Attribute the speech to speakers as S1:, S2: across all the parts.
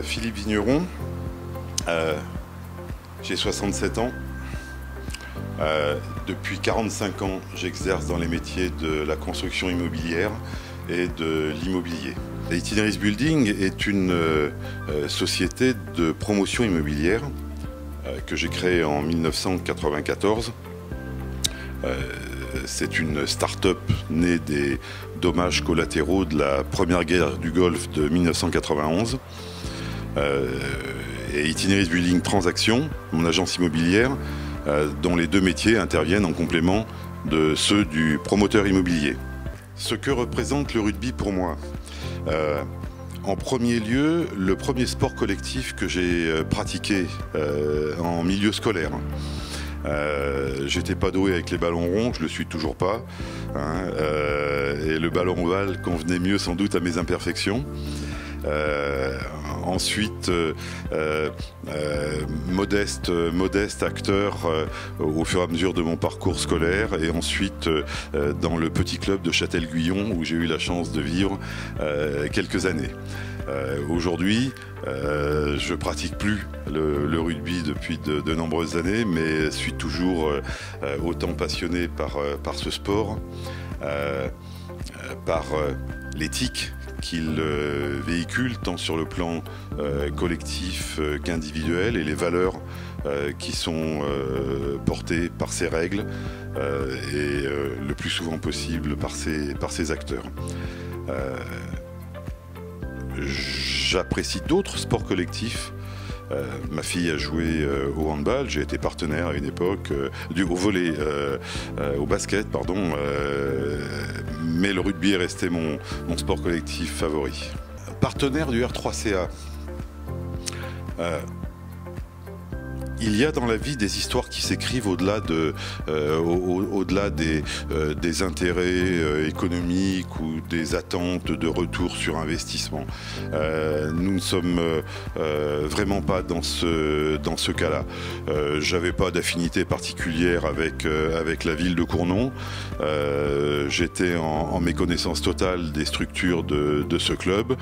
S1: Philippe Vigneron, j'ai 67 ans. Depuis 45 ans, j'exerce dans les métiers de la construction immobilière et de l'immobilier. Itineris Building est une société de promotion immobilière que j'ai créée en 1994. C'est une start-up née des dommages collatéraux de la première guerre du Golfe de 1991. Et Itineris Building Transactions, mon agence immobilière, dont les deux métiers interviennent en complément de ceux du promoteur immobilier. Ce que représente le rugby pour moi. En premier lieu, le premier sport collectif que j'ai pratiqué en milieu scolaire. J'étais pas doué avec les ballons ronds, je le suis toujours pas, hein, et le ballon ovale convenait mieux sans doute à mes imperfections. Ensuite, modeste acteur au fur et à mesure de mon parcours scolaire, et ensuite dans le petit club de Châtel-Guyon où j'ai eu la chance de vivre quelques années. Aujourd'hui, je pratique plus le rugby depuis de nombreuses années, mais suis toujours autant passionné par ce sport, par l'éthique qu'il véhicule tant sur le plan collectif qu'individuel, et les valeurs qui sont portées par ses règles et le plus souvent possible par ses acteurs. J'apprécie d'autres sports collectifs. Ma fille a joué au handball, j'ai été partenaire à une époque, au volley, au basket, pardon, mais le rugby est resté mon sport collectif favori. Partenaire du R3CA. Il y a dans la vie des histoires qui s'écrivent au-delà des intérêts économiques ou des attentes de retour sur investissement. Nous ne sommes vraiment pas dans ce cas-là. J'avais pas d'affinité particulière avec la ville de Cournon. J'étais en méconnaissance totale des structures de ce club,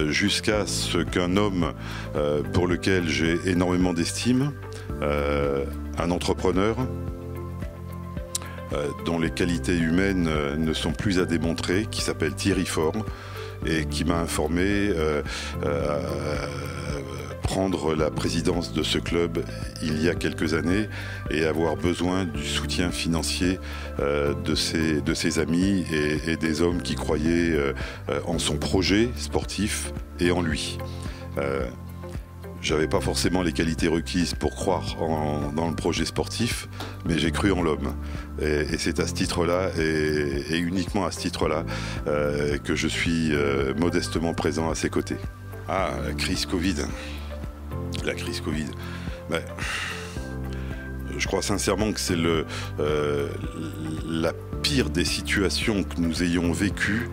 S1: jusqu'à ce qu'un homme pour lequel j'ai énormément d'estime, un entrepreneur dont les qualités humaines ne sont plus à démontrer, qui s'appelle Thierry Faure, et qui m'a informé prendre la présidence de ce club il y a quelques années et avoir besoin du soutien financier de ses amis et des hommes qui croyaient en son projet sportif et en lui. J'avais pas forcément les qualités requises pour croire dans le projet sportif, mais j'ai cru en l'homme. Et c'est à ce titre-là, et uniquement à ce titre-là, que je suis modestement présent à ses côtés. Ah, la crise Covid. La crise Covid. Ben, je crois sincèrement que c'est la pire des situations que nous ayons vécues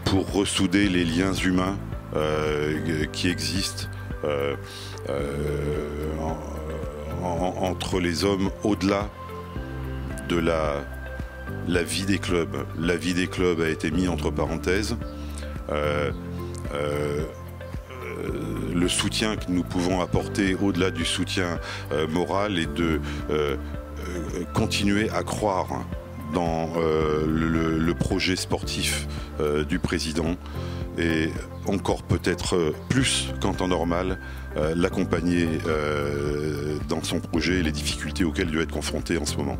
S1: pour ressouder les liens humains qui existent entre les hommes, au-delà de la vie des clubs. La vie des clubs a été mise entre parenthèses. Le soutien que nous pouvons apporter au-delà du soutien moral est de continuer à croire dans le projet sportif du président, et encore peut-être plus qu'en temps normal, l'accompagner dans son projet et les difficultés auxquelles il doit être confronté en ce moment.